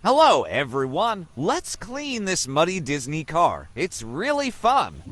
Hello, everyone. Let's clean this muddy Disney car. It's really fun.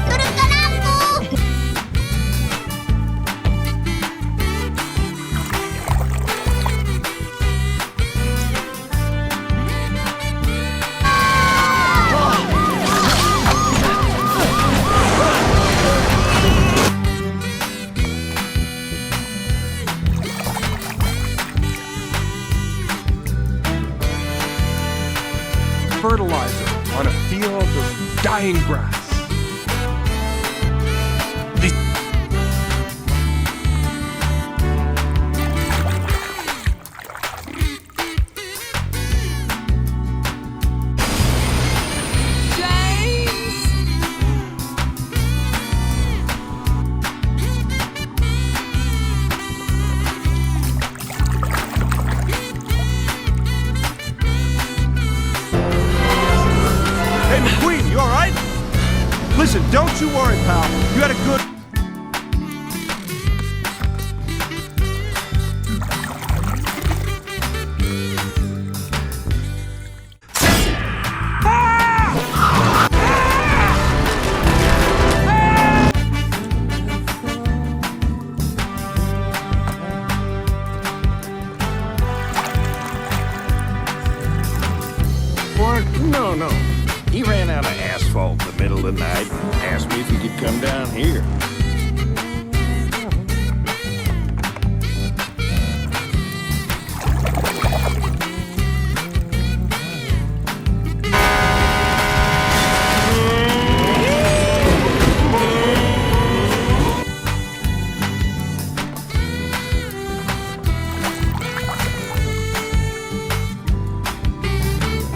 Turunkan aku! Fertilizer on a field of dying grass. Hey, McQueen, you all right? Listen, don't you worry, pal. You had a good... No, no. He ran out of asphalt in the middle of the night and asked me if he could come down here.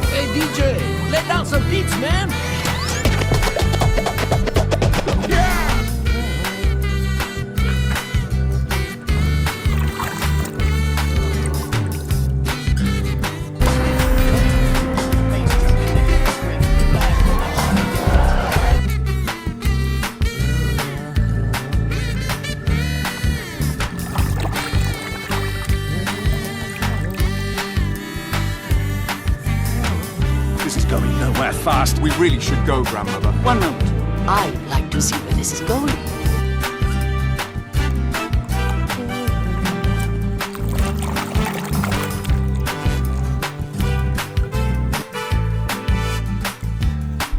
Hey DJ, let down some beats, man. somewhere fast. We really should go, Grandmother. One moment. I'd like to see where this is going.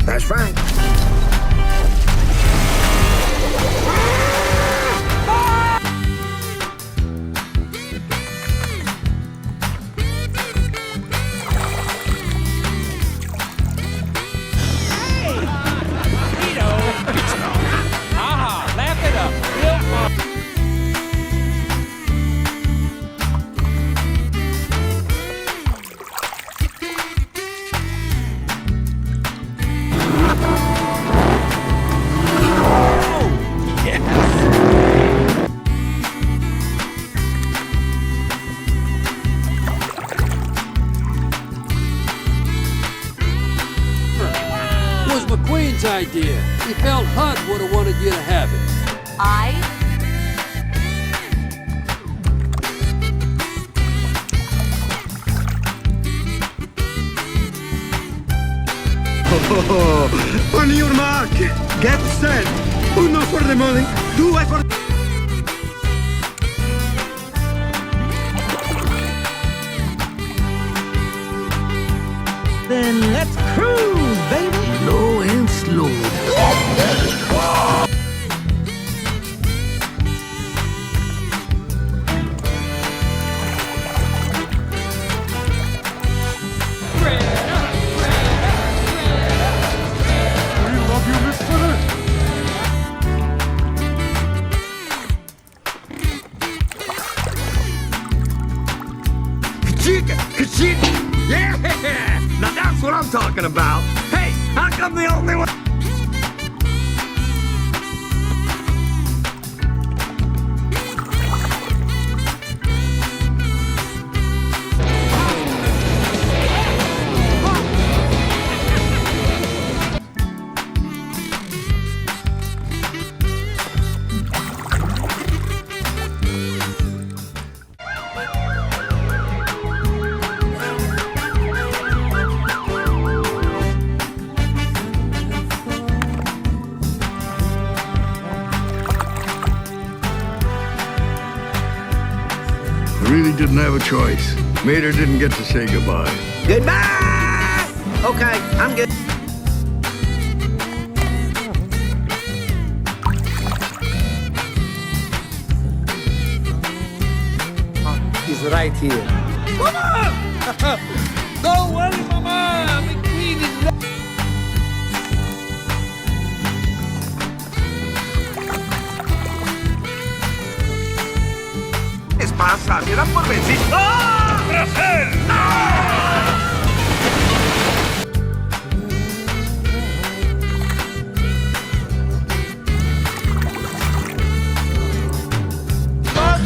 That's right. Was McQueen's idea. He felt Hud would have wanted you to have it. I? On your mark, get set. Uno for the money, two for... Then let's cruise, baby. Low and slow. We love you, Miss Footer. Ka-chicka, ka-chicka. Yeah! Now that's what I'm talking about. Hey, how come the only one... Really didn't have a choice. Mater didn't get to say goodbye. Goodbye! Okay, I'm good. He's right here. Mama! Don't worry, Mama. McQueen is right. Es pasa, me dan por vencido. ¡Ah! ¡Brasil!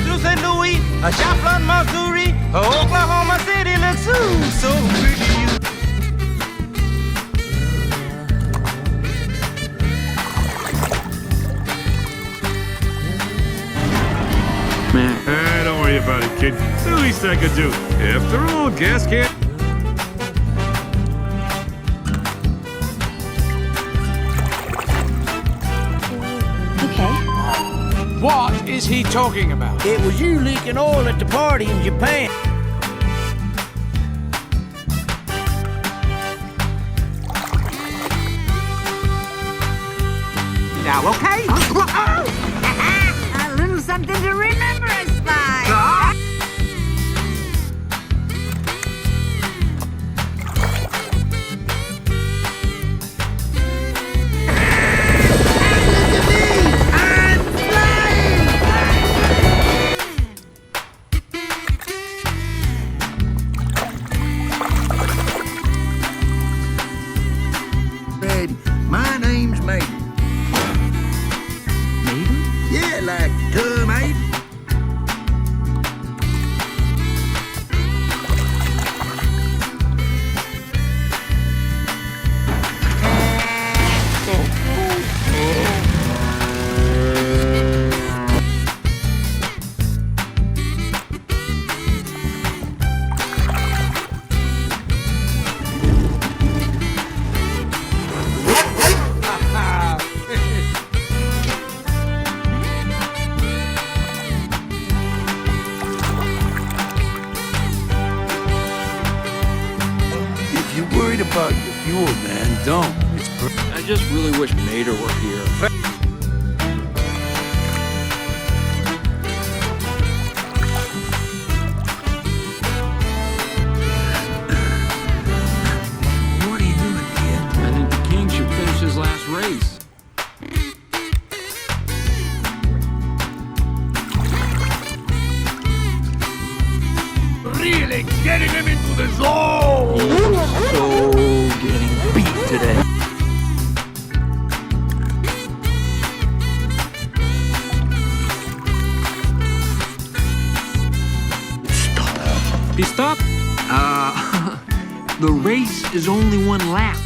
To St. Louis, a Joplin, Missouri, Oklahoma City looks so pretty. Don't worry about it, kid. It's the least I could do. After all, gas can't... Okay. What is he talking about? It was you leaking oil at the party in Japan. Now, okay? A little something to remember us by. My name's Mater. Mater? Yeah, like tomato. about your fuel, man. Don't. I just really wish Mater were here. What are you doing, kid? I think the king should finish his last race. Really getting him into the zone! So getting beat today. He stopped? The race is only one lap.